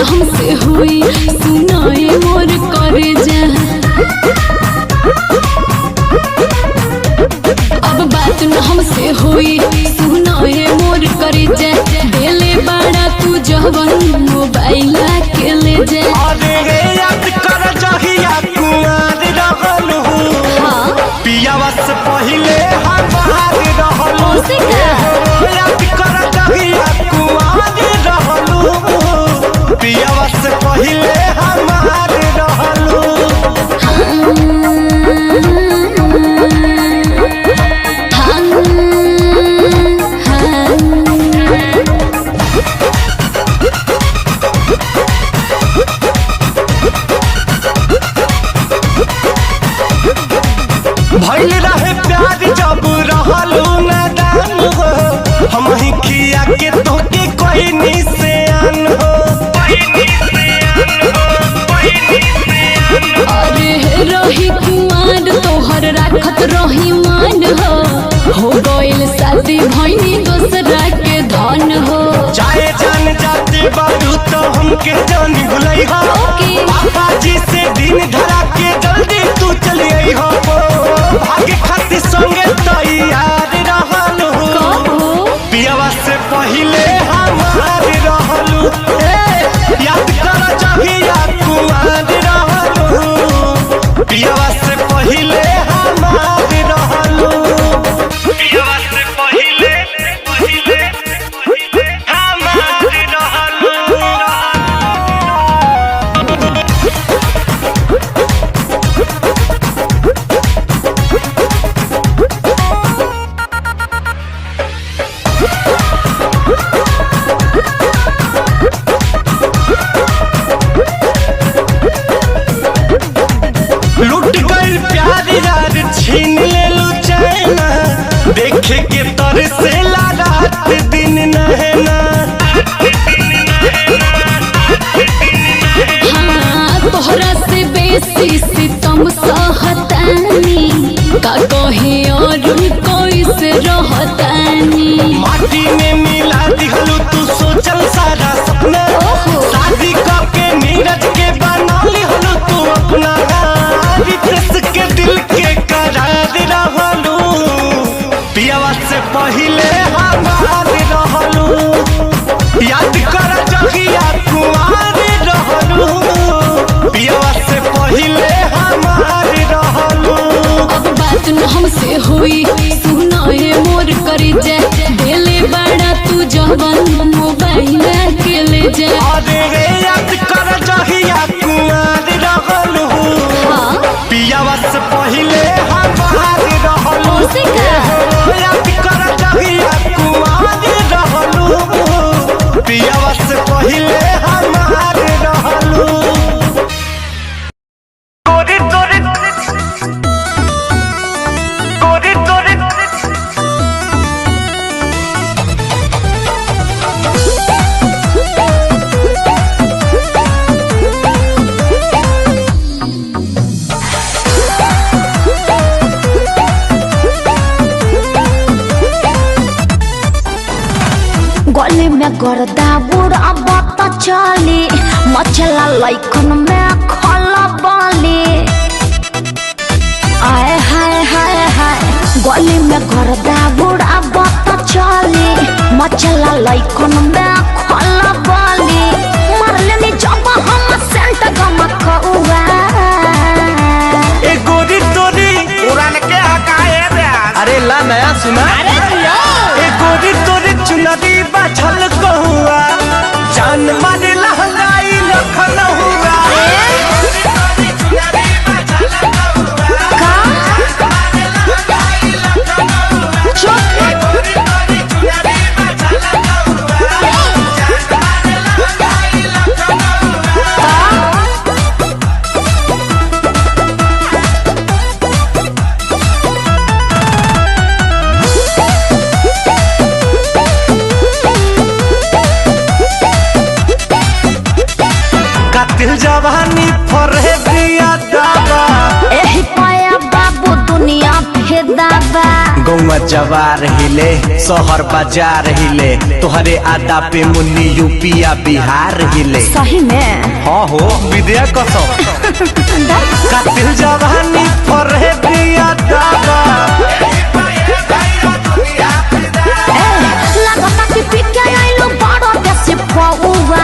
हमसे हुई सुनाए मोर करे जा। अब बात न हमसे हुई सुनाए मोर करे जा। देले बाड़ा तू जवन मोबाइल के ले जा। अरे याद कर जहिया कुंवर रहलू। हाँ पियावा से पहिले हम बाहर रहलू। याद कर जहिया कुंवर रहलू। पियावा से पहिले हम बाहर रहलू। भइल रहे प्यार जब रहलू नादान हो। हम ही खिया के तोके कोई निशान हो। अरे रही कुमार तोहर राखत रही मान हो गइल शादी भइनी दूसरा के धन हो। चाहे जान जाते बारू तो हमके जान भुलई हो। पापा जी से दिन धरा के जल्दी तू चली आई हो। भाग्य खातिर संगे तैयार रहलू। पियावा से पहिले हमार रहलू। याद कर जहिया कुमार रहलू। पियावा से पहिले हमार रहलू। पियावा से पहिले हमार रहलू। लुट गइल प्यार यार छीन लेलू चैना। देखे के तर से रात दिन नहना। हाँ तोहरा से बेसी सितम सहतानी। का कहे और कोई से रहतानी। माटी में मिला दिहलू तू सोचल सारा सपना। शादी करके नीरज के बना लिहलू तू अपना। रितेश के दिल के करार रहलू। पियावा से पहिले हमार रहलू। याद कर जहिया कुंवार रहलू। पियावा से पहिले हमार रहलू। अब बात न हमसे हुई सुनाए मोर करे जा। देले बाड़ा तू जवन मोबाइल के ले जा। अरे याद कर जहिया कुंवार रहलू। पियावा से पहिले हम बाहर रहलू। याद कर जहिया कुंवार रहलू। पियावा से पहिले हम बाहर रहलू। गोरी तोरी गोरी तोरी गली में गर्दा बुढ़ा बात चली। मचला लैकन में खला बाली। आए हाय हाय हाय गली में गर्दा बुढ़ा बात चली। मचला लैकन में खला बाली। मरले जब हम सेंट गमकौआ। ए गोरी तोरी पुरान के हकाए रे। अरे ला नया सुना। ए गोरी तोरी चुनरी बाछल कहुआ। जान मारे लहंगाई लखन हुआ। गौवा जवार हिले शहर बाजार हिले तोहरे आदा पे मुन्नी यूपिया बिहार हिले। सही में हाँ हो विद्या कसम कातिल जवानी पर है बिया दादा लगता कि पिके आइलो बड़ो देसी पौवा।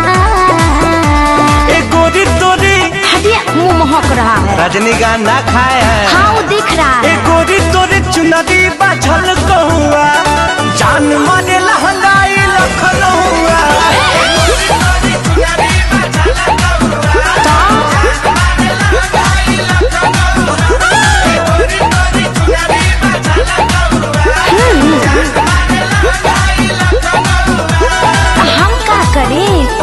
ए गोरी तोरी हटिया मुंह महक रहा है। रजनी गाना खाए है हाँ वो दिख रहा ए है। गोरी तोरी चुनरी बाझल कहुआ जान मारे लहंगाई लखनऊआ। हम क्या करें?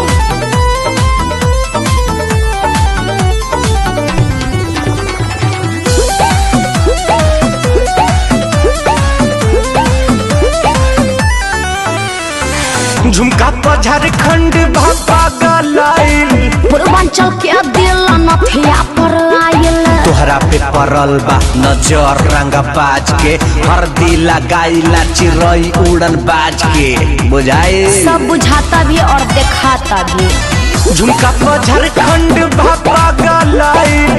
झुमका पर झारखंड भापा गलाइल पूर्वांचल के दिल नथिया पर आयल। तोहरा पे परल बा नजर रंगा बाज के हरदी लगाइला चिरई उड़न बाज के बुझाए सब बुझाता भी और दिखाता भी। झुमका पर झारखंड भापा गलाइल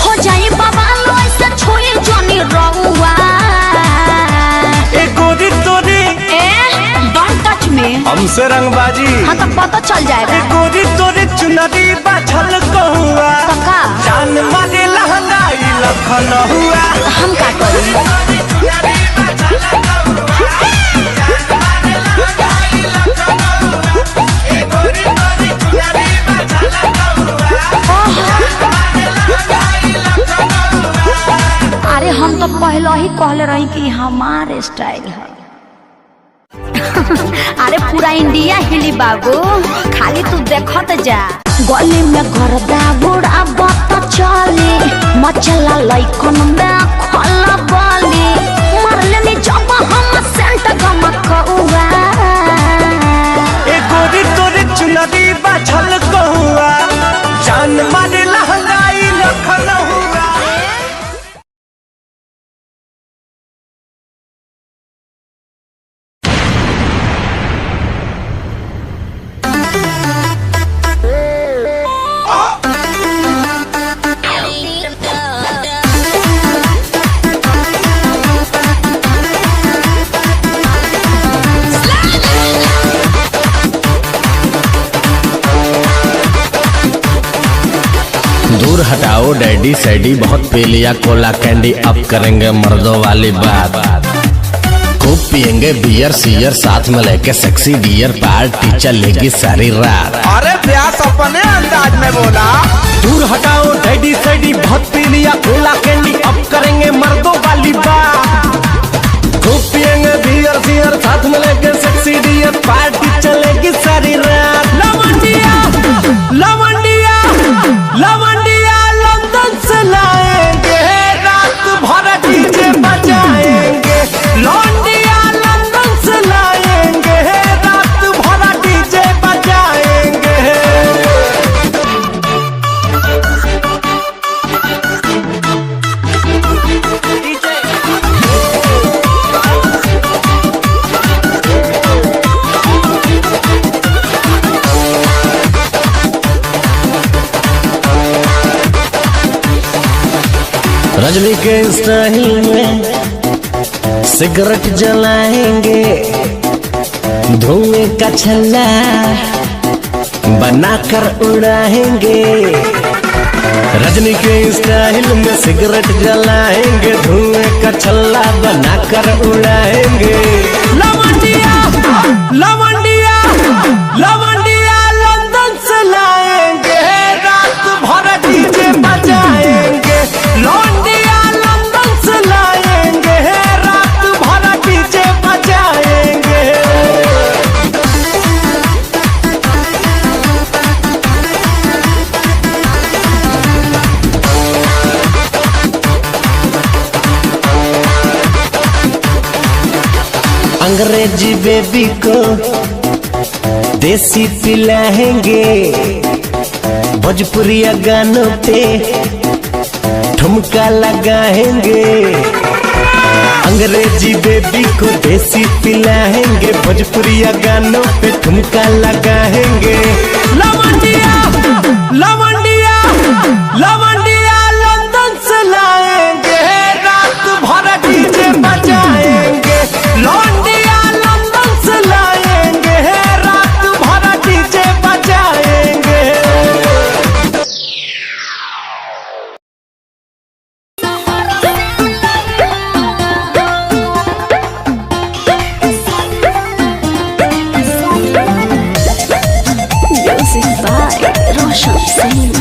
हो जाए बाबा लो ऐसे छोए जानी रहुआ। ए गोरी तोरी डोंट टच मी। हमसे रंगबाजी हाँ तो पता चल जाएगा। ए गोरी तोरी चुनरी बाझल कहुआ कका जान मारे लहंगाई लखनऊआ। हम क्या करें? अरे हम तो पहले ही कहले रही कि हमारे स्टाइल है। अरे पूरा इंडिया हिली बाबू खाली तू देखत जा। गली में गर्दा बुढ़ा बत चली मचला लइकन में खला बली मरले नी जब हम सेंट गमकउआ। ए गोरी तोरी चुनरी बाझल कहुआ जान मारे लहंगाई लखनऊआ। दूर हटाओ डैडी सैडी बहुत पी लिया कोला कैंडी अब करेंगे मर्दों वाली बात। खूब पियेंगे बियर सियर साथ में लेके सेक्सी डियर पार्टी चलेगी सारी रात। अरे व्यास अपने अंदाज में बोला। दूर हटाओ डैडी सैडी बहुत पी लिया कोला कैंडी अब करेंगे मर्दों वाली बात। खूब पियेंगे बियर सियर साथ में लेके सेक्सी डियर पार्टी चलेगी सारी रात। लवंडिया लवंडिया लवंडिया लंदन से लाएंगे रात भर डीजे बजाएंगे। लवंडिया लंदन से लाएंगे रात भर डीजे बजाएंगे। रजनी के स्टाइल में सिगरेट जलाएंगे धुएं का छल्ला बनाकर उड़ाएंगे। रजनी के स्टाइल में सिगरेट जलाएंगे धुएं का छल्ला बनाकर उड़ाएंगे। लवंडिया लवंडिया लवंडिया लंदन से लाएंगे रात भर डीजे बजाएंगे। लवंडिया लंदन से लाएंगे रात भर डीजे बजाएंगे। अंग्रेजी बेबी को देसी पिलाएंगे भोजपुरिया गानों पे ठुमका लगाएंगे, अंग्रेजी बेबी को देसी पिलाएंगे, भोजपुरिया गानों पे ठुमका लगाएंगे। लवंडिया लवंडिया लवंडिया लंदन से लाएंगे, रात भर डीजे बजाएंगे। लवंडिया लंदन से लाएंगे, रात भर डीजे बजाएंगे। Music by Roshan Singh.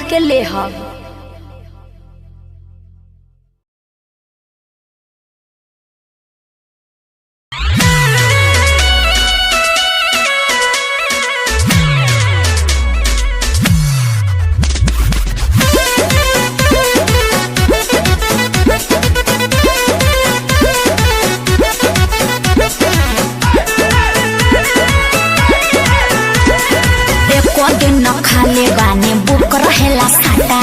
के ले हम। खाले बानी बुक रहेला साटा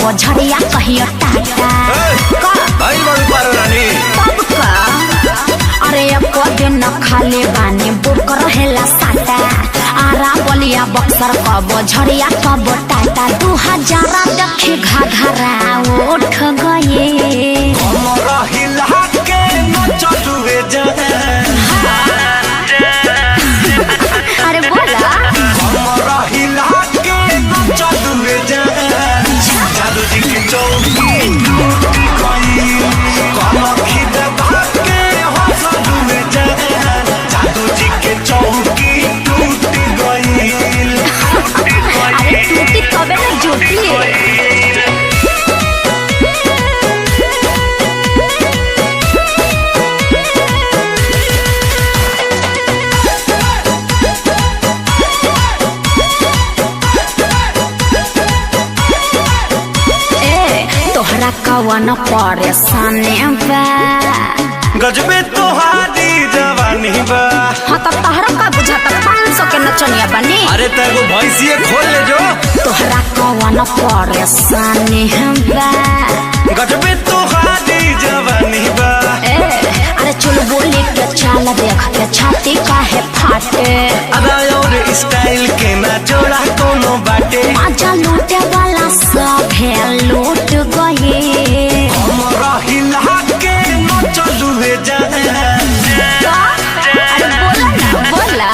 कबो झड़िया कहियो टाटा आई बड़ी पार रानी तब का अरे एको दिन न खाले बानी बुक रहेला साटा आरा बलिया बक्सर कबो झड़िया कबो टाटा 2000 देखी घाघरा उठ गए हमरा हिला के न चलुए अरे बोला हमरा हिला के न चलुए जादू जी की चौकी टूट गई कमखी दबा के हंसलुए जादू जी के चौकी टूट गई अरे टूटी तबे न जुटी तोहरा कवन परेशानी बा गजबे तोहारी जवानी बा हाँ तो तोहरा का बुझाता 500 के नचनिया बनी अरे तेरे भैंसिए खोल ले जो तोहरा कवन परेशानी बा गजबे तोहारी जवानी बा अरे चल बोली के चाल देख के छाती काहे फाटे अदा और स्टाइल के ना जोड़ा कोनो बाटे आजा लूटे वाला सब है लूट गए हमरा हिला के न चलुए अरे बोला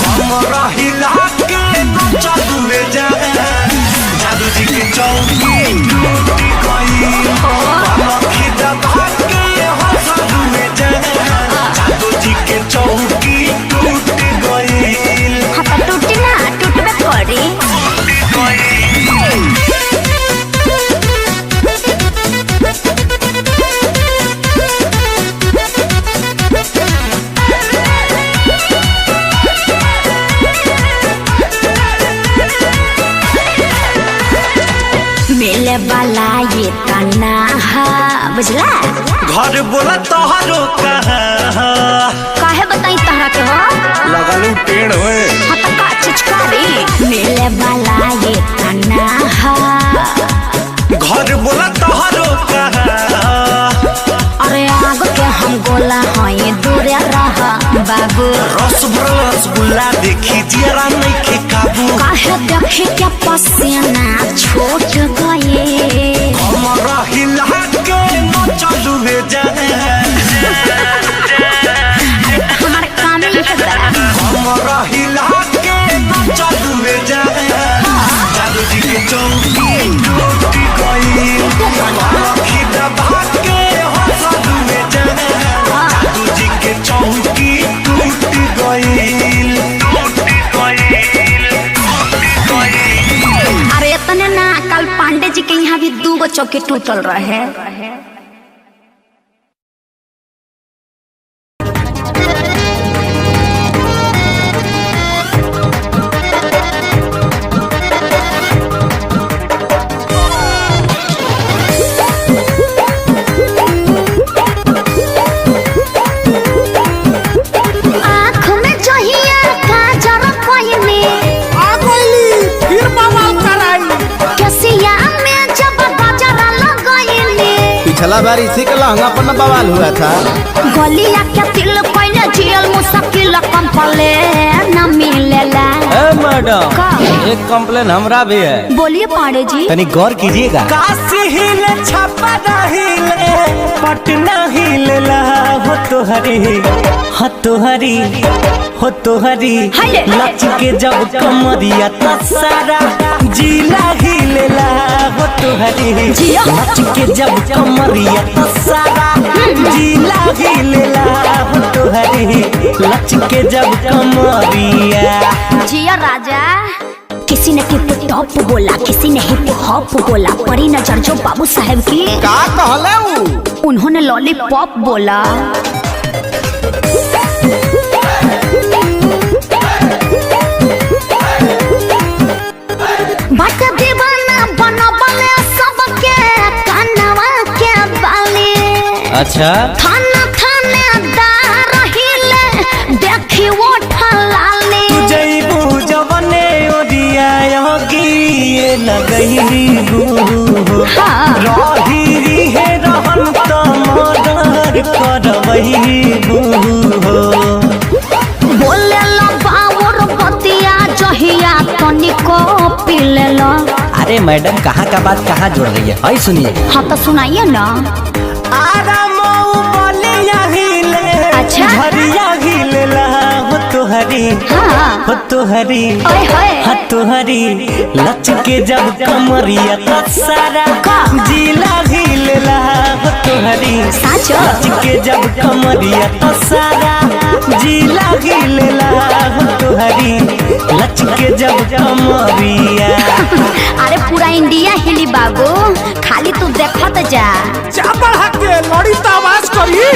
हमरा हिला के न चलुए जादू जी की चौकी टूट गई कमखी दबा के हंसलुए जादू जी के चौकी टूट गई हाँ तो टूटी ना टूटबे करी मिले वाला ये तना बुझला घर बोला तोहरो कहाँ काहे बताई तहरा के हो लगलू टेढ़ हुए हाँ तो का चिचकारी मिले वाला ये तना घर बोला तोहरो कहाँ अरे आग के हम गोला हई दूरे रह बाबू रस भरल रसगुल्ला देखी जरा नहीं के काबू काहे देखे क्या पसीना छूट गए हमरा हिला के न चलुए हमारे काम ही है हमरा हिला के न चलुए जादू जी के चौकी टूट गई कमखी दबा के हंसलुए जादू जी के चौकी टूट गई अरे इतने ना कल पांडे जी के यहाँ भी 2 चौकी टूटल रहे आँख में जहिया काजर कोइनी फिर बवाल कराई केसिया में जब गजरा लगइनी पिछला बार इसी के लहंगा पर न बवाल हुआ था गलिया के तिल कोइने जियल मुश्किल कंपले न मिलेला मैडम का? एक कंप्लेन हमरा भी है बोलिए पांडे जी तनी गौर कीजिएगा काशी हिले छापा हिले पटना हिले हो तोहरी हाय। लच के जब कमरिया त सारा जिला हिले हो तोहरी जिया। लच के जब कमरिया त सारा जिला हिले हो तोहरी लच के जब कमरिया जिया राजा किसी ने टिप टॉप बोला किसी ने हिप हॉप बोला परी नजर जो बाबू साहब की का कहले ऊ उन्होंने लॉलीपॉप बोला बात दीवाना बनबले सबके कनवा के बाली अच्छा थाना थानेदार हिले देखी वो ठलाली जईबू जवने ओरिया योगी लगई हो हाँ। रही है रहन तो मर्डर करवई हो बोले लो बावर बतिया जहिया तनिको पी ले लो। अरे मैडम कहाँ का बात कहाँ जोड़ रही है? आई सुनिए। हाँ तो सुनाइए ना। अच्छा। झरिया हिलेला हो तोहरी हाँ। हो तोहरी ओए होए। हो तोहरी लचके जब कमरिया तो सारा जिला हिलेला हो तोहरी साचो। लचके जब कमरिया तो सारा जिला हिलेला हो तोहरी लचके जब कमरिया। अरे पूरा इंडिया हिली बाबू, खाली तू देखत जा। जा बढ़ा के लड़ी तो आवाज करी।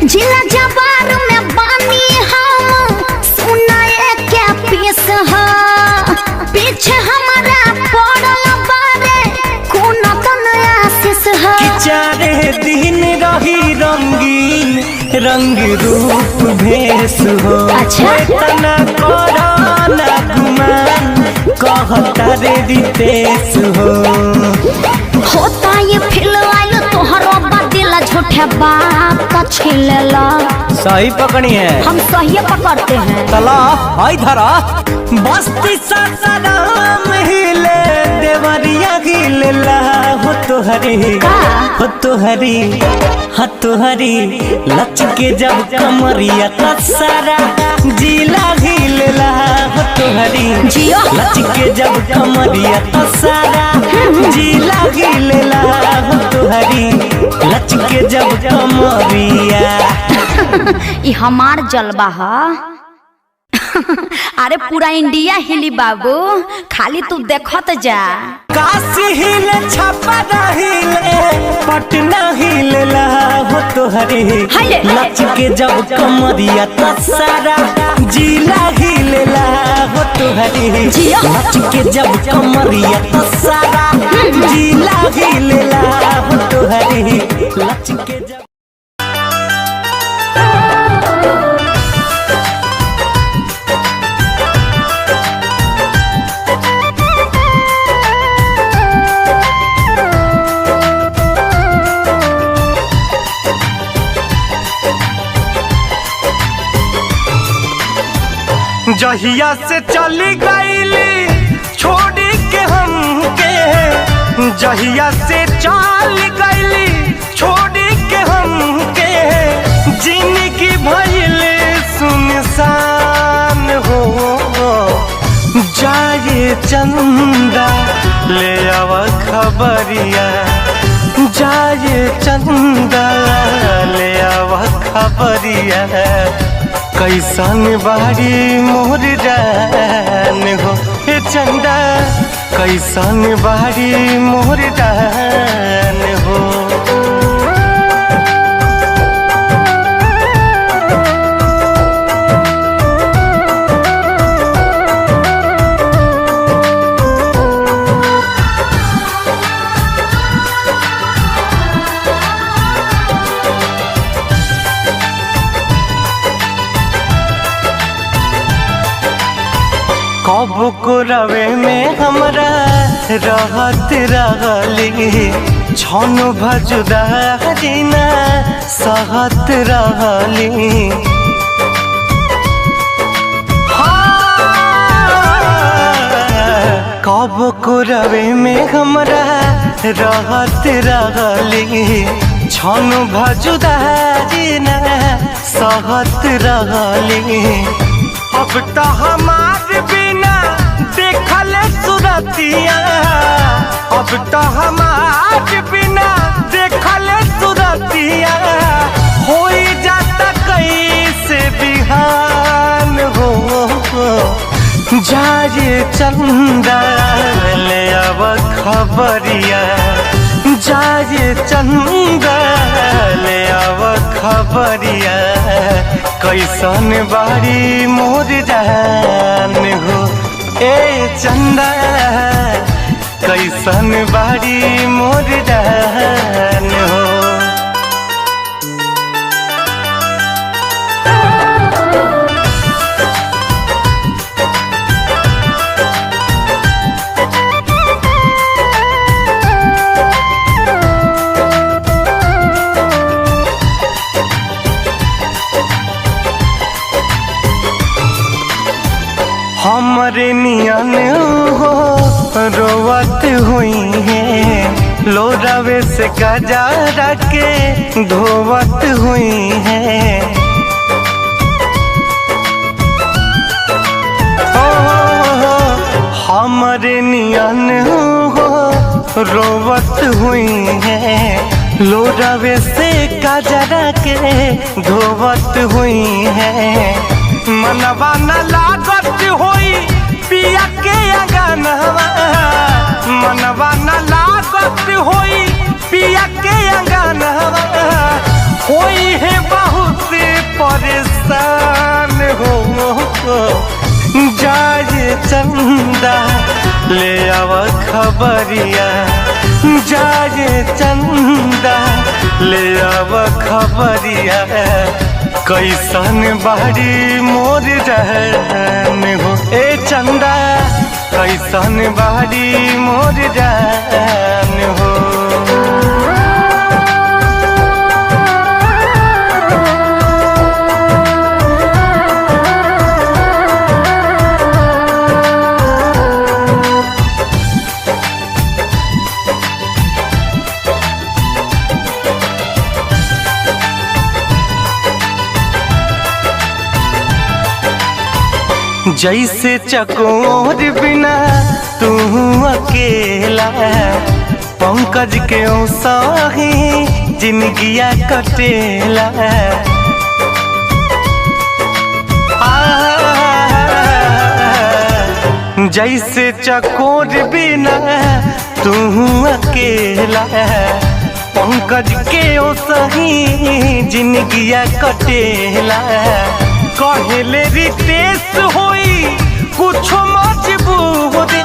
जिला जवार में बानी हम सुनाए क्या पीस है, पीछे हमारा पड़ल बारे कौन तो नया शीश है। चारे दिन रही रंगीन रंग रूप भेष हो। अच्छा। तना कोरोना गुमान कहता रे रितेश हो। होता ये फिलहाल तोहरो बदिला झूठे बात का छिलेला। सही पकड़ी है। हम सही पकड़ते हैं। तला हाय धरा बस्ती सासाराम हिले देवरिया हिले हो तोहरी हो तोहरी हो तोहरी लचके जब कमरिया तो सारा जिला हिले हो तोहरी जियो। लचके जब कमरिया तो सारा जिला हिले हो तोहरी लचके जब कमरिया। ये हमार जलवा है। अरे पूरा इंडिया हिली बाबू, खाली तू देखत जा। काशी हिले छपरा हिले पटना हिले हो तोहरी हाय। लचके जब कमरिया तो सारा जिला हिले हो तोहरी जियो। लचके जब कमरिया तो सारा जिला हिले हो तोहरी लचके जब। जहिया से चली गईली छोड़ी के हमके, जहिया से चल गईली छोड़ी के हमके, जिंदगी भइल सुनसान हो। जाए चंदा ले आव खबरिया, जाए चंदा ले आव खबरिया, कैसन बारी मोर जान हो। हे चंदा कैसन बारी मोर जान हो। कब को रवे में हमरा रहत रहली, छन भजुदारी ना सहत रहली। कब को रवे में हमरा रहत रहली, छन भजुदारी ना सहत रहली। अब तो हमार बिना देखल सुरतिया, अब तो हमार बिना देखल सुरतिया, हो जाता कैसे बिहान हो। जाए चंदा ले आव खबरिया, जाए चंदा ले आव खबरिया, कैसन बारी मोर जान हो। ए चंदा कैसन बारी मोर जान हो। हमारे नियन हो रोवत हुई है लोरावे से गजारा के धोवत हुई है। हमारे नियन हो रोवत हुई है लोरावे से गजारा के धोवत हुई है। मनवा न लागत होई पिया के अंगनवा मनवा न लागत होई पिया के अंगनवा होई है बहुत परेशान हो। जाए चंदा ले आव खबरिया जाए चंदा ले आव खबरिया कैसन बाड़ी मोर रहन हो। ए चंदा कैसन बाड़ी मोर रहन हो। जैसे चकोर बिना तू अकेला पंकज के साही जिंदगिया कटेला। जैसे चकोर बिना तू अकेला पंकज के साही जिंदगिया कटेला। कहले रितेश होई कुछ मजबूरी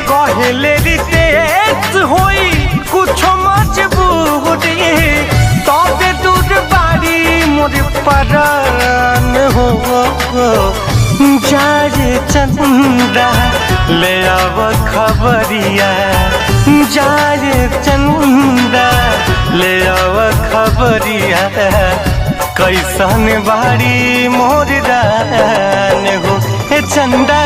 कहले रितेश होई कुछ मजबूरी तबे दूर बाड़ी मोर परान हो। जाए चंदा ले आव खबरिया जाए चंदा ले आव खबरिया कैसन बाड़ी मोर जान हो। हे चंदा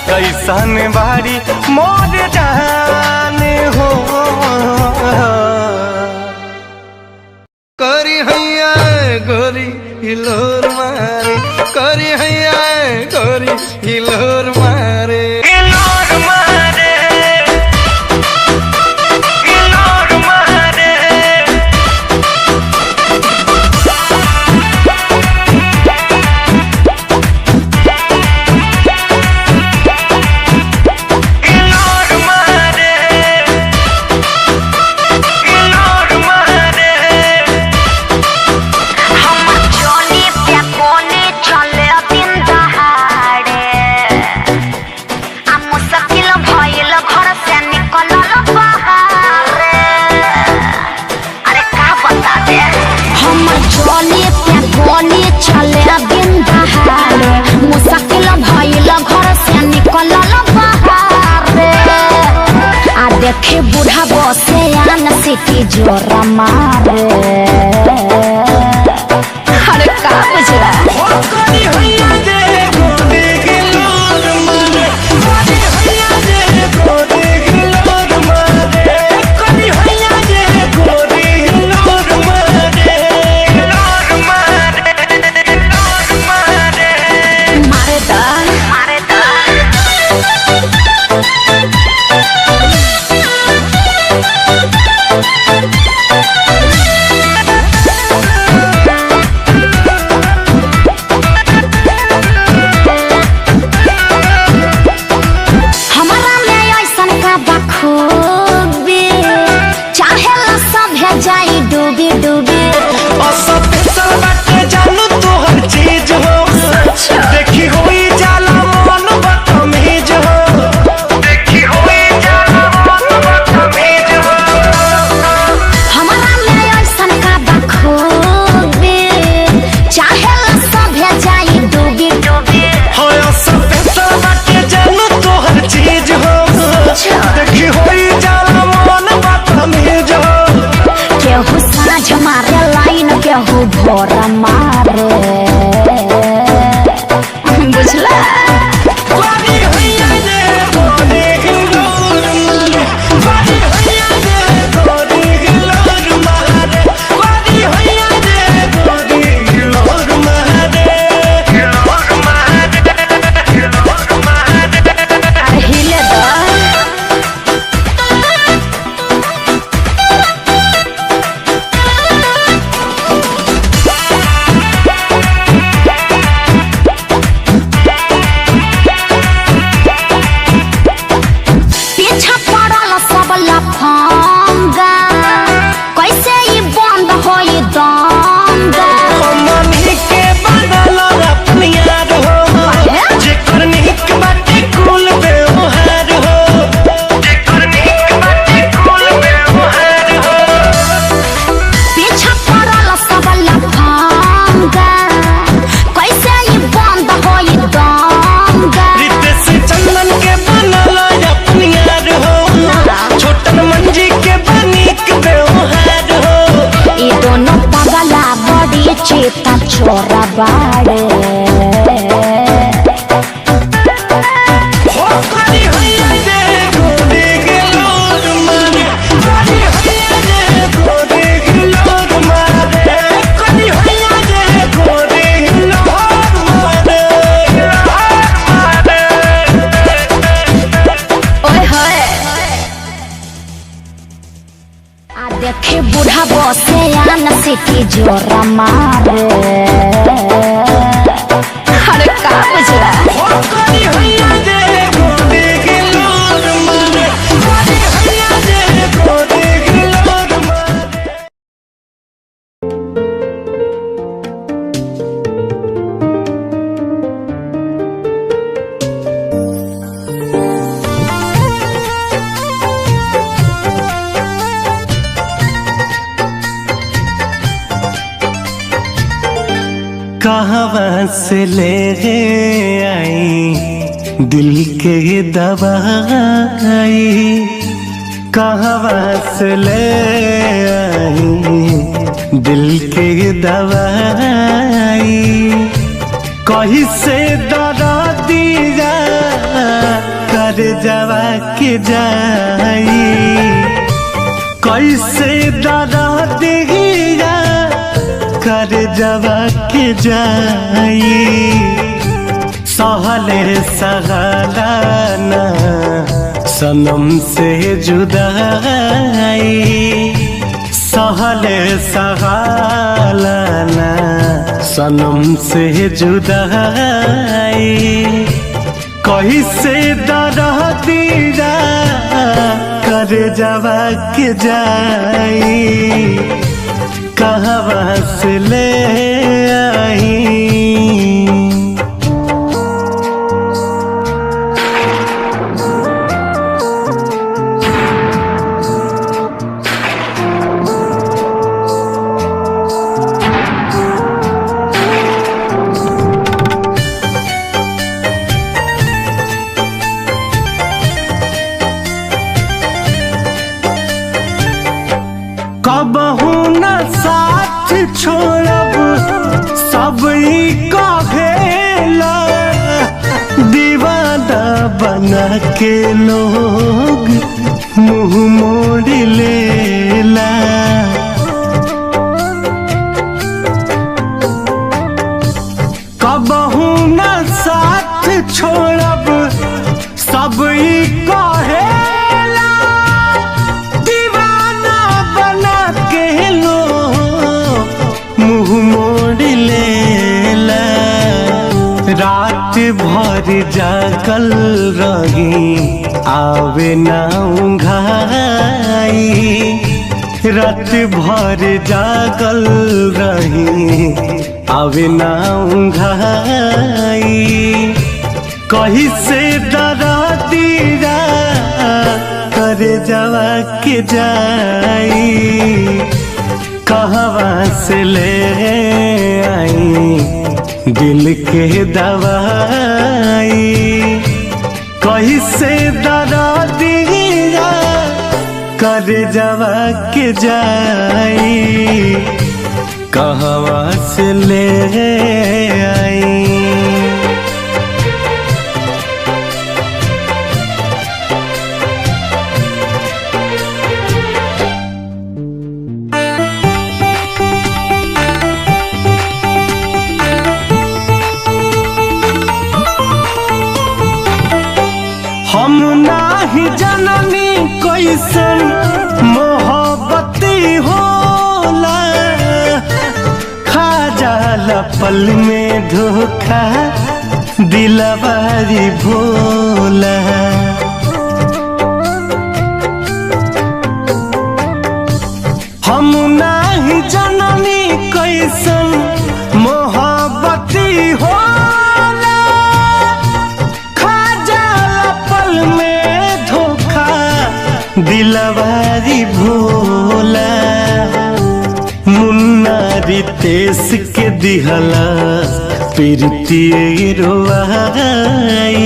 कैसन बाड़ी मोर जान हो। करी हैया गोरी हिलोर मारे करी हैया गोरी हिलोर मारे हिलोर मारे हिलोर मारे देखे बूढ़ा बसे आन सिटी जोरा मारे। अरे का बुझला भोरा मारे बुझला। छोरा बाड़े। देखे बूढ़ा बसे आन सिटी जोरा मारे। अरे का बुझला कहाँ से ले आई दिल के दवाई, कहाँ से ले आई दिल के दवाई, कहीं से दरा दिया कर जवा के जाई, कैसे दरा दिया कर जवा के जाई, सहले सहलाना सनम से जुदाई, सहले सहलाना सनम से जुदाई, कैसे दरा दिया कर जवा के जाई, कहाँ से ले आई। कबहू न साथ छोड़ब सब कहेला, दीवाना बना के लोग मुँह मोड़ लेला, कबहू न साथ छोड़ब सब कहेला, दीवाना बना के लोग मुँह मोड़ लेला, रात भर जागल रही आवे ना उंघाई, रात भर जागल रही आवे ना उंघाई, कहीं से डरा दिया कर जवा के जाई, कहाँ से ले आई दिल के दवाई, कहीं से डरा दिया कर जवा के जाई, कहाँ से ले आई। हम नाही जननी कैसन मोहब्बती होला, खा जाला पल में धोखा दिलवारी भोला, हम नाही जननी कैसन मोहब्बती होला, खा जाला पल में धोखा दिलवारी भोला, मुन्ना रितेश के दिहला प्रीति रोवाई,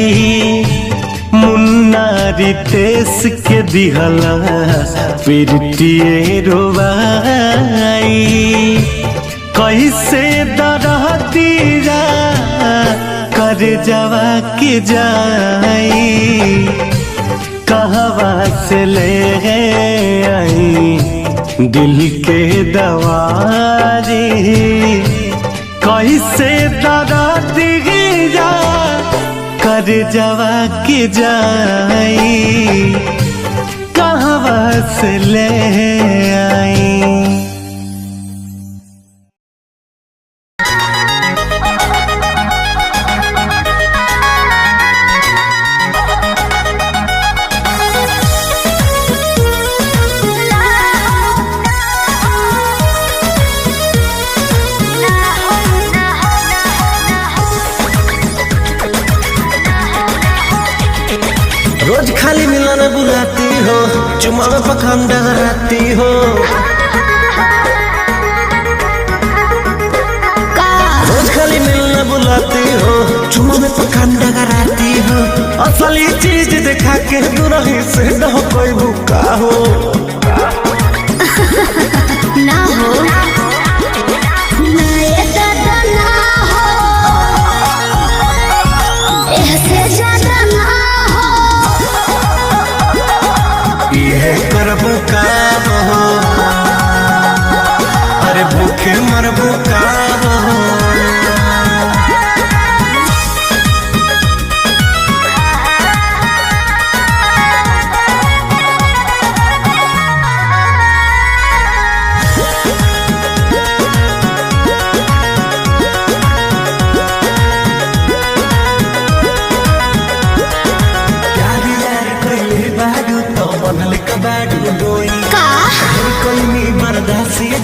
मुन्ना रितेश के दिहला प्रीति रोवाई, कैसे दरा कर जवा के जाई कहवा से ले आई दिल के दवारी कैसे दरा दिया कर जवा के जाई कहवा से ले आई। रोज खाली मिलना बुलाती हो, चुमा में पखान डगराती हो। रोज खाली मिलना बुलाती हो, चुमा में पखान डगराती हो। असली चीज दिखा के दुरही से न हो कोई भूखा हो ना हो करबू काम हो, अरे भूखे मरबू काम हो।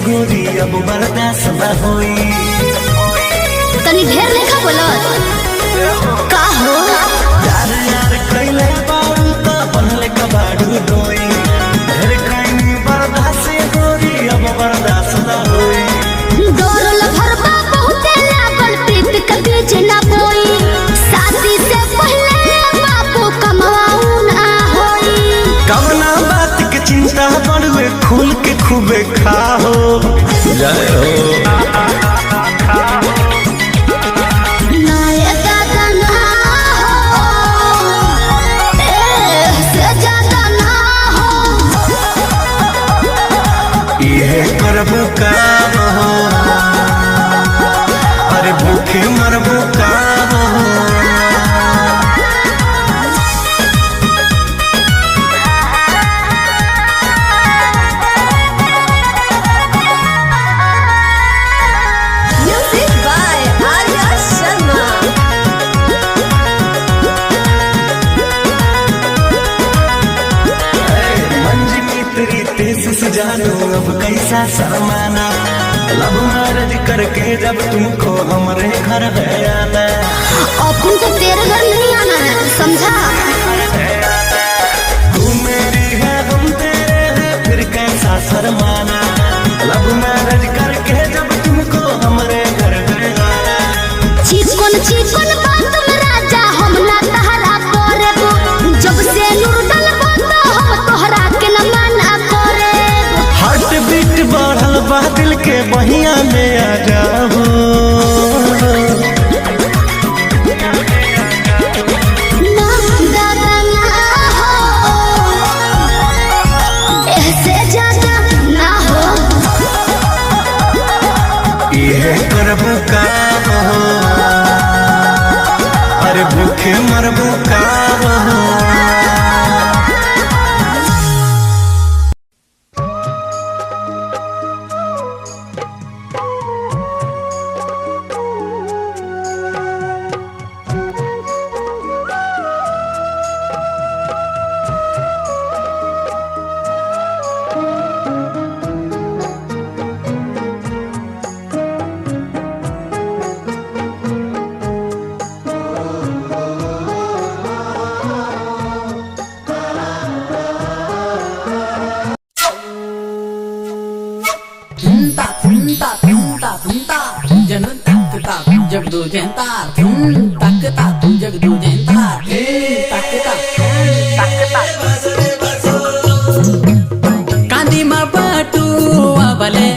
गोरी अब बर्दाश्त न होई, तनी ढेर लेखा बोलत का हो। यार यार कइले बारू त बनले कबाड़ू डोई, ढेर कइनी बर्दाश्त गोरी अब बर्दाश्त न होई। डोरल भरबा बहुते लागल प्रीत के बीच ना बोई, शादी से पहले बापू कमाऊ ना होई। कवना बात के चिंता बड़ुए खुल के खूबे खाओ जय हो। करबू काम हो, अरे भूखे मरबू काम हो। जानो अब कैसा शर्माना, लव मैरिज करके जब तुमको हमारे घर है आना। अब तुमको तेरे घर नहीं आना है, समझा। तू मेरी है हम तेरे हैं, फिर कैसा शर्माना। लव मैरिज करके जब तुमको हमारे घर है आना। चिकन चिकन बात में राजा हम ना तहरा करेबो, जब से नूर डलबो तो हम तोहरा के न माना करेबो। हार्ट बीट बढ़ल बा दिल के बहिया में आ जाओ। ना दादा ना हो, ऐसे ज्यादा ना हो। ये करबू काम हो, अरे भूखे मरबू काम हो। कांदीमा पाटू आबले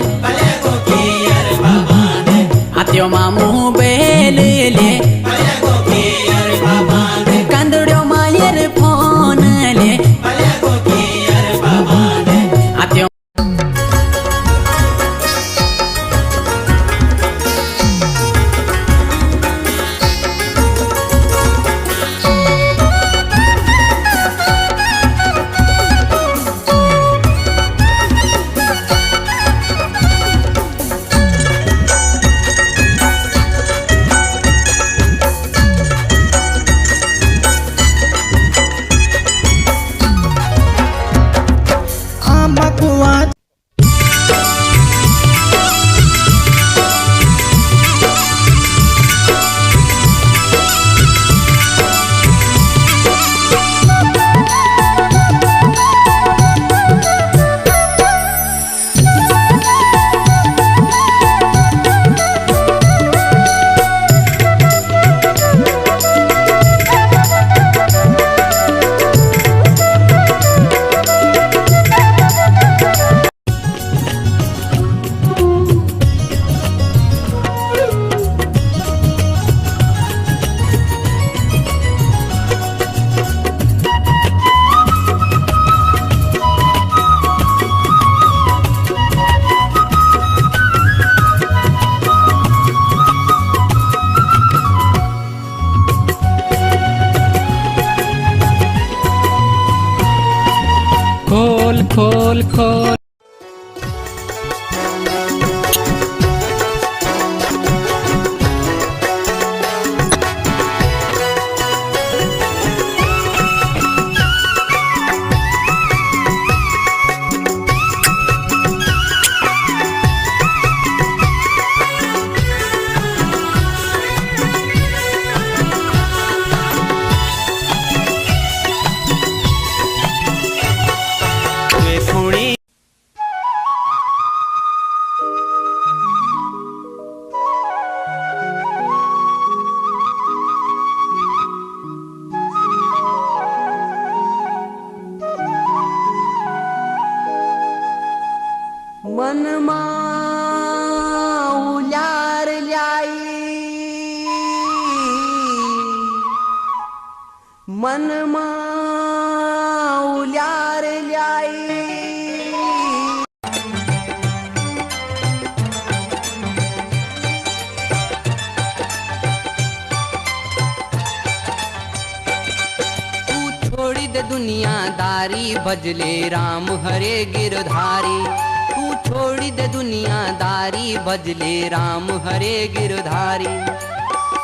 हाथ्यो मामू बेले पोल खोल। मनमा उलार ल्याई मनमा उलार ल्याई। तू छोड़ी दे दुनियादारी भजले राम हरे गिरधारी। तू छोड़ी दे दुनियादारी भजले राम हरे गिरधारी।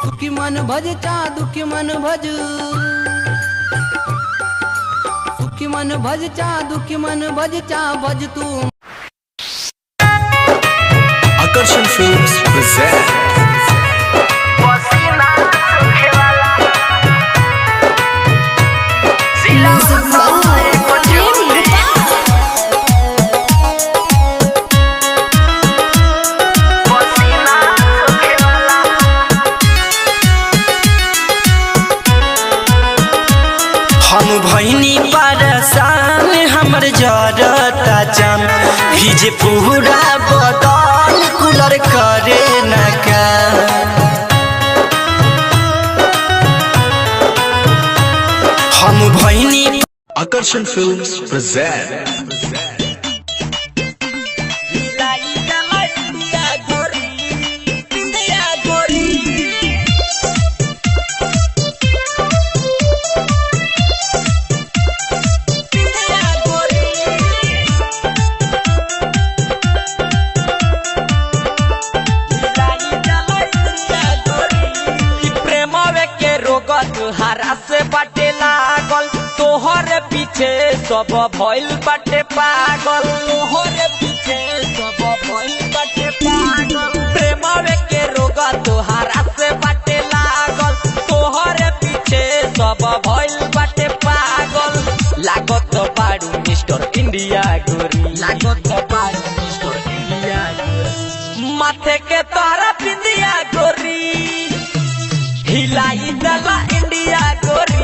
सुखी मन भज चा दुखी मन भज सुखी मन भज चा दुखी मन भज चा भज तू। आकर्षण फिल्म्स प्रेजेंट हम भैनी परेशान हमर जरता जान भीजे पूरा बदन कूलर करे न का। हम भैनी आकर्षण फिल्म्स प्रेजेंट हरा से बाटे लागल तोहर पीछे सब भइल बाटे पागल। तोहर पीछे सब भइल बाटे पागल। प्रेमवे के रोग तोहरा से बाटे लागल तोहर पीछे सब भइल बाटे पागल। लागत बारू मिस्टर इंडिया गोरी। लागत बारू मिस्टर इंडिया गोरी। माथे के तोहरा बिंदिया गोरी हिलाई दला इंडिया गोरी।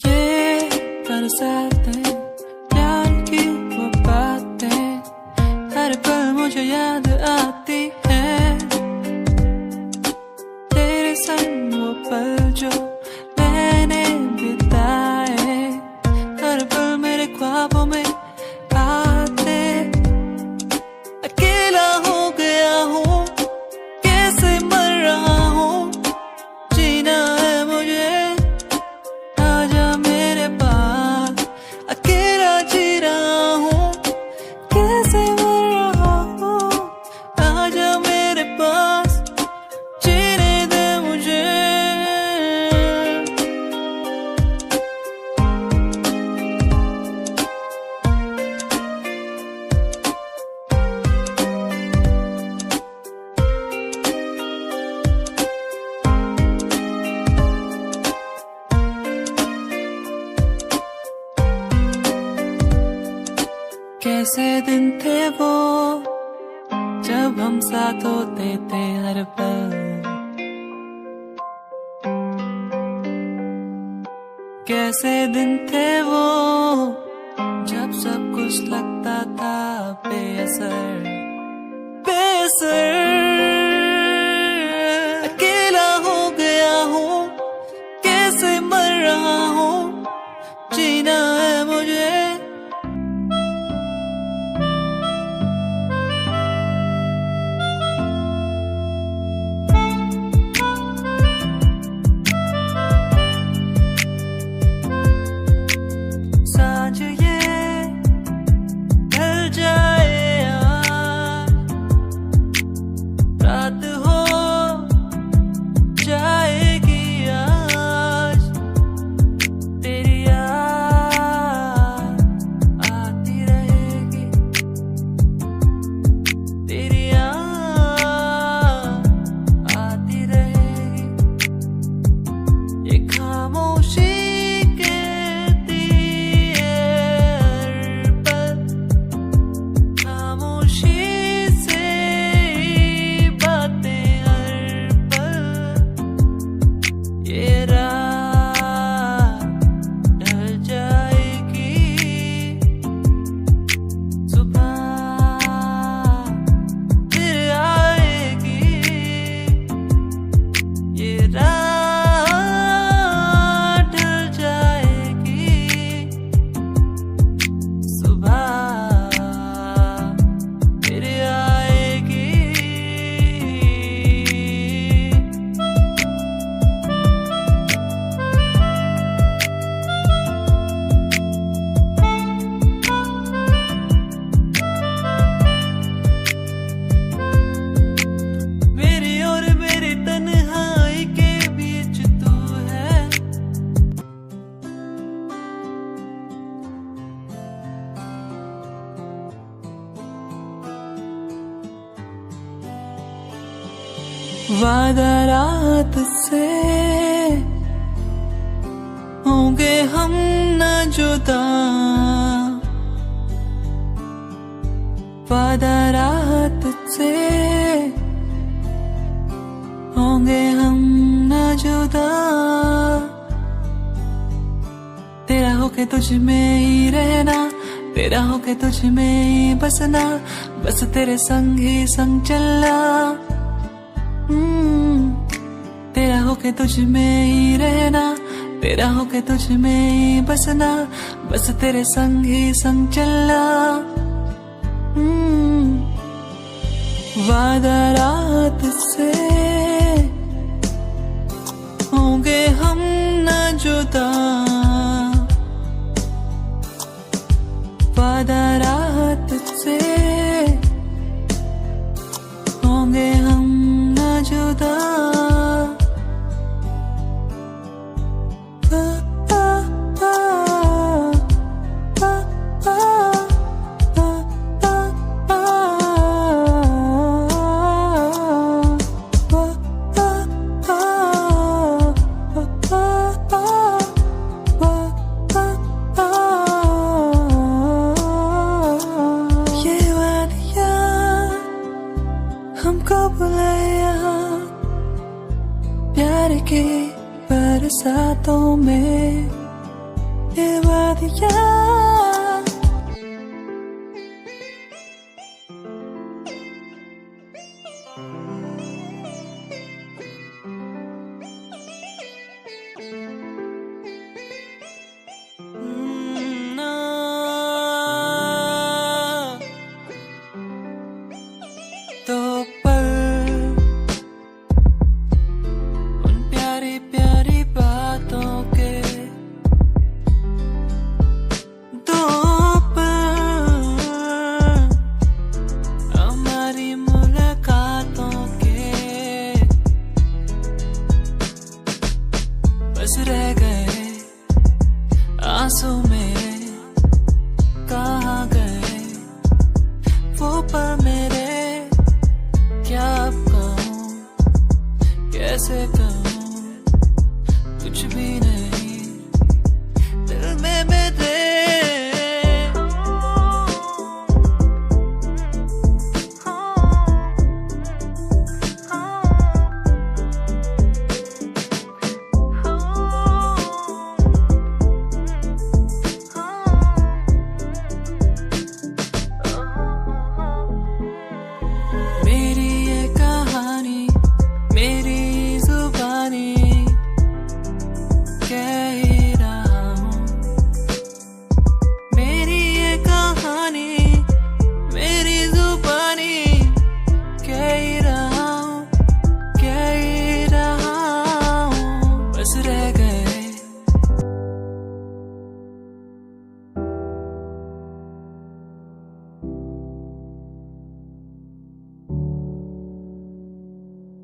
ये बरसातें प्यार की वो बातें हर पल मुझे याद आती है। तेरे संग वो पल जो मैंने बिताए हर पल मेरे ख्वाबों में आते। अकेला हो गया हूँ कैसे मर रहा हूँ जीना है मुझे आजा मेरे पास। अकेला जी रहा हूँ कैसे मर रहा हूँ आजा मेरे पास जीने दे मुझे। कैसे दिन थे वो जब हम साथ होते थे हर पल। कैसे दिन थे वो जब सब कुछ लगता था बेअसर बेअसर। अकेला हो गया हूँ कैसे मर रहा हूँ जीना है मुझे। वादा रात से होंगे हम न जुदा, वादा रात से होंगे हम न जुदा। तेरा होके तुझ में ही रहना, तेरा होके तुझ में ही बसना, बस तेरे संग ही संग चलना। तेरा होके तुझ में ही रहना, तेरा होके तुझ में ही बसना, बस तेरे संग ही संग चलना। वादा रात से होंगे हम न जुदा, वादा रात से होंगे हम न जुदा। प्यार के बरसातों में ये वादियाँ रह गए आंसू मेरे, कहाँ गए वो पल मेरे। क्या अब कहूँ, कैसे कहूँ, कुछ भी नहीं दिल में मेरे।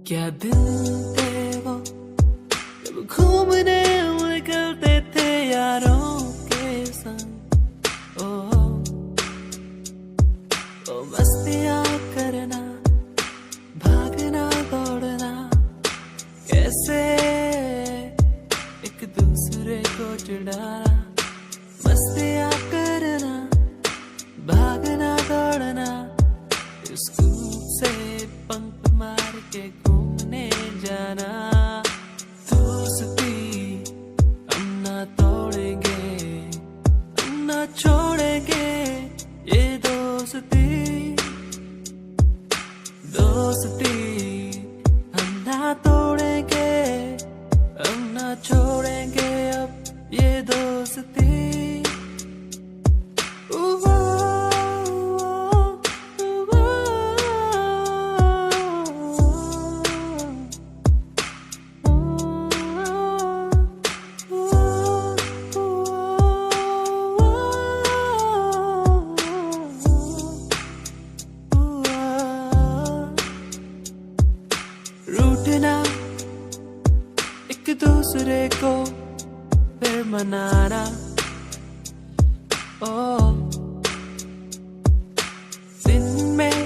क्या दिन थे वो जब घूमने निकलते थे यारों के संग। ओ मस्तियाँ करना, भागना दौड़ना, कैसे एक दूसरे को चिढ़ाना। मस्तियाँ करना, भागना दौड़ना, स्कूल से पंख मार के घूमने जाना। दोस्ती हम ना तोड़ेंगे, हम ना छोड़ेंगे ये दोस्ती। दोस्ती हम ना तोड़ेंगे, हम ना छोड़ेंगे अब ये दोस्ती। रूठना एक दूसरे को फिर मनाना। दिन में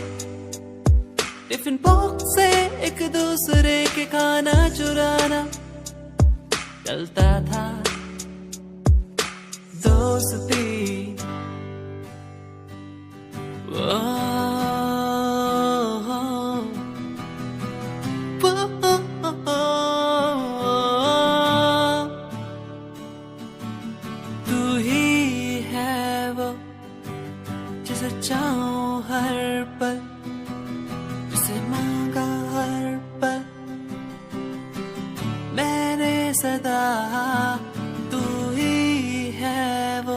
टिफिन बॉक्स से एक दूसरे के खाना चुराना चलता था दोस्ती। तू ही है वो जिसे चाहूं हर पल, जिसे मांगा हर पल मैंने सदा। तू ही है वो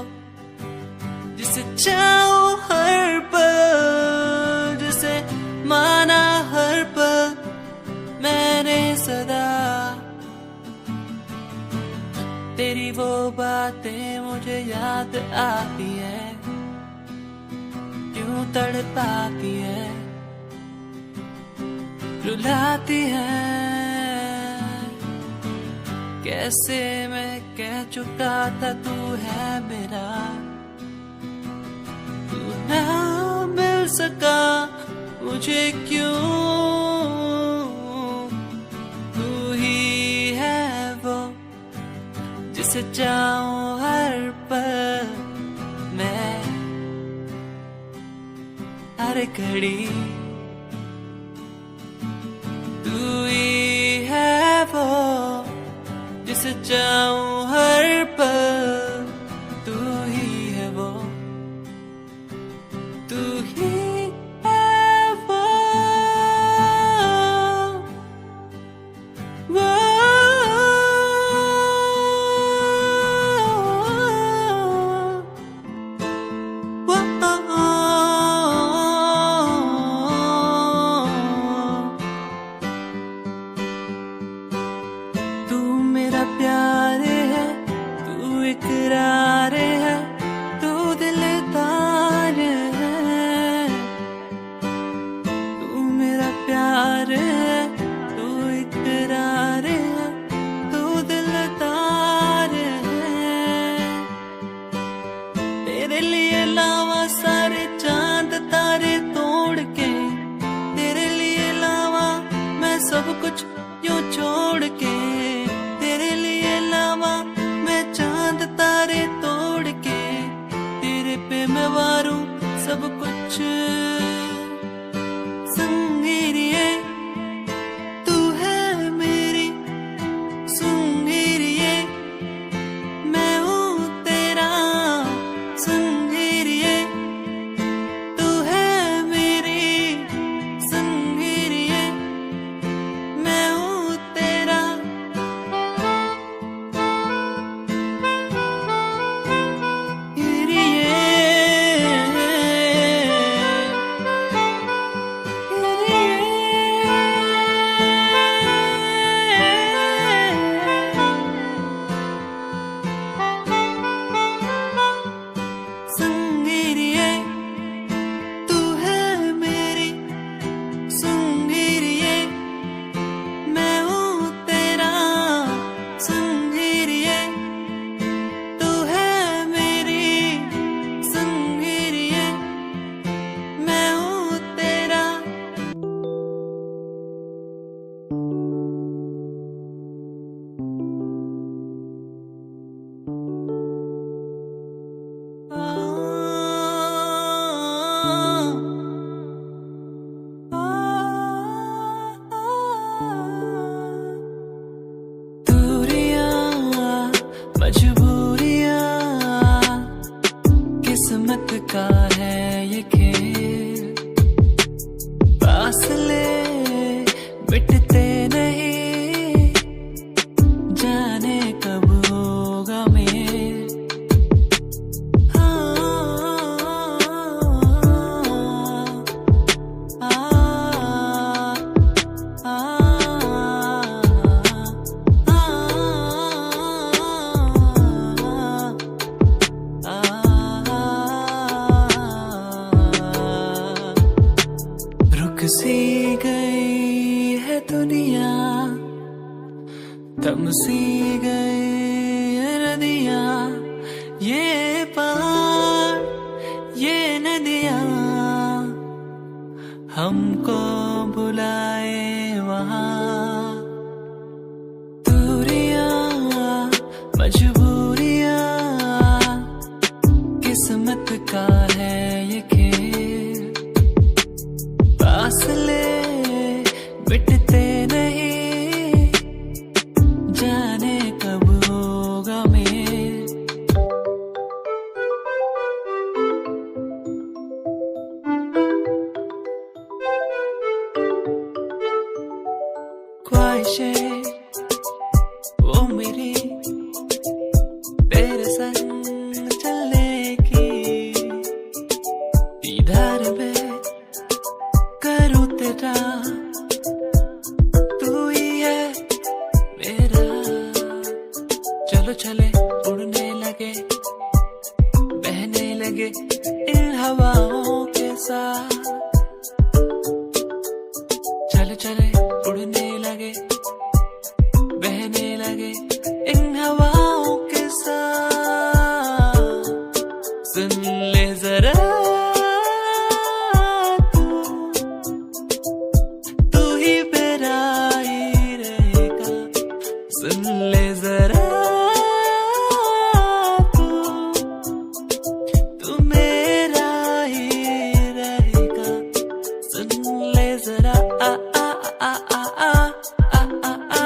जिसे चाहूं हर पल, जिसे माना हर पल मैंने सदा। तेरी वो बातें मुझे याद आती है, क्यों तड़पाती है, रुलाती है। कैसे मैं कह चुका था तू है मेरा, तू ना मिल सका मुझे क्यों। तू ही है वो जिसे चाहूं हर पल मैं, हर घड़ी। तू ही है वो जिसे चाहूं हर पल, तू ही है वो, तू ही सब कुछ यूं छोड़ के, तेरे लिए लावा मैं चांद तारे तोड़ के, तेरे पे मैं वारूं सब कुछ। संगीरिये तू है मेरी, संगीरिये मैं हूँ तेरा। संगीरिये तू है मेरी, संगीरिये मैं हूँ तेरा। संगीरिये तू है मेरी, संगीरिये मैं हूँ तेरा। संगीरिये तू है मेरी, संगीरिये मैं हूँ तेरा। मजबूरियां किस्मत का है ये खेल, फासले मिटते नहीं, जाने कब होगा मेल। सी गई है दुनिया, थम सी गई है नदियाँ, ये पहाड़ ये नदियाँ हमको बुलाए वहाँ। दूरियां मजबूरियां किस्मत का है ये खेल, फासले मिटते नहीं जाने कब होगा मेल। ख्वाहिशें वो मेरी तेरे संग चलने की, दीदार में करूँ तेरा तू ही है मेरा। चलो चले उड़ने लगे बहने लगे इन हवाओं के साथ, चले चले उड़ने लगे बहने लगे इन हवाओं के साथ। सुन ले जरा तू ही मेरा ही रहेगा, सुन ले जरा तू मेरा ही रहेगा, सुन ले जरा आ आ आ आ आ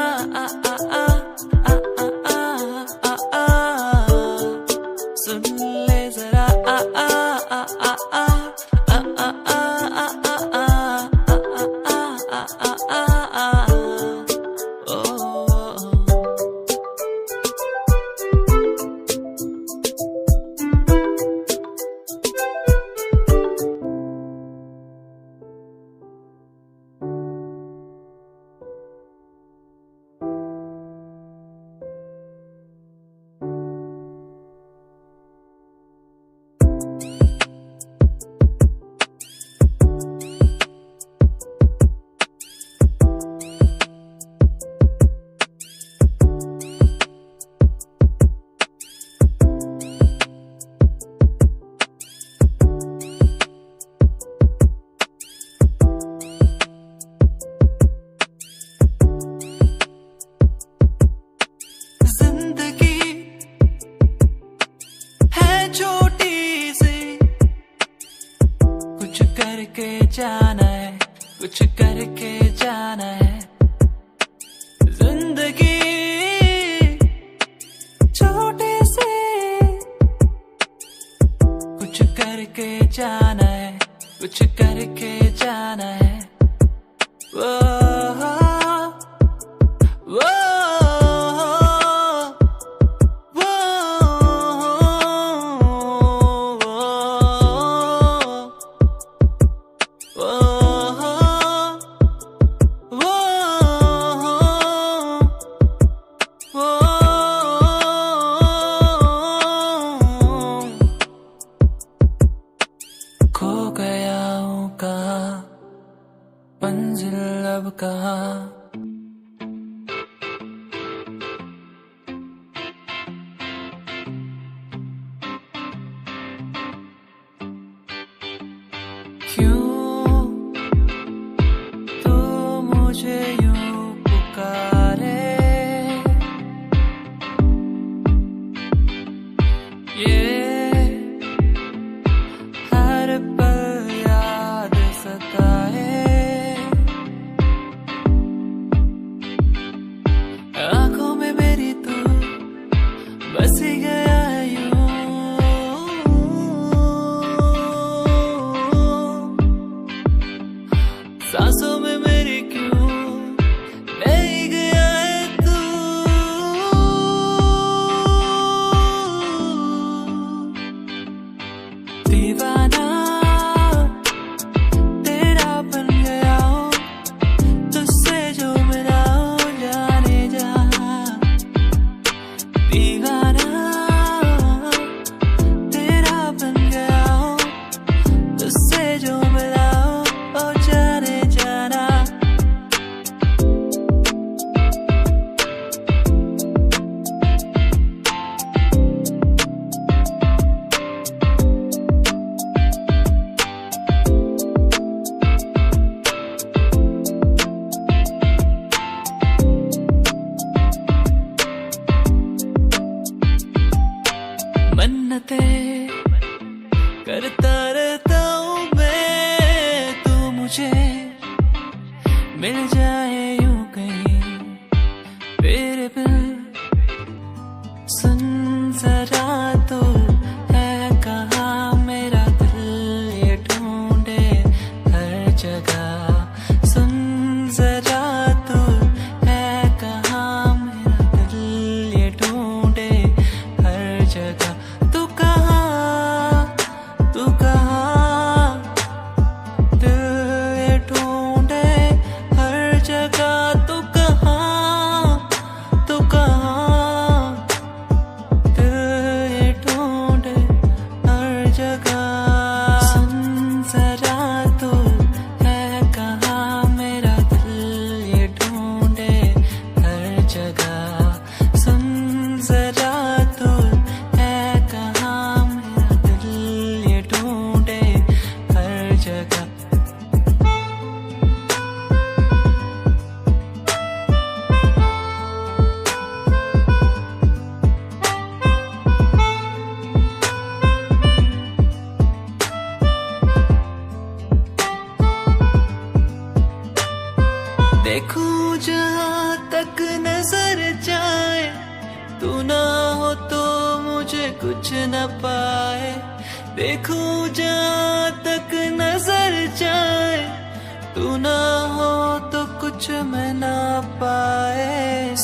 सुन ले जरा आ आ आ आ आ जाना है, कुछ करके जाना है। जिंदगी छोटे से कुछ करके जाना है, कुछ करके जाना है। वो वो खो गया हूँ कहाँ, मंजिल अब कहाँ। क्यों तू मुझे यूं पुकारे, ये हर पल याद सताए। आंखों में मेरी तू बस गया यूं, बातें करता रहता हूँ मैं, तू मुझे मिल जाए यूं कहीं मेरे बिल। सुन जरा तो है कहाँ मेरा दिल ये ढूंढे हर जगह। सुन जरा तो है कहाँ मेरा दिल ये ढूंढे हर जगह। तू कहाँ दिल ये ढूंढे हर जगह। तू कहाँ दिल ये ढूंढे हर जगह। सुन जरा तो है कहाँ मेरा दिल ये ढूंढे हर जगह। सुन जरा तो है कहाँ मेरा दिल ये ढूंढे हर जगह। देखूं जहाँ तक नजर जाए, तू ना हो तो मुझे कुछ न पाए। देखूं जहाँ तक नजर जाए, तू ना हो तो कुछ मैं ना पाए।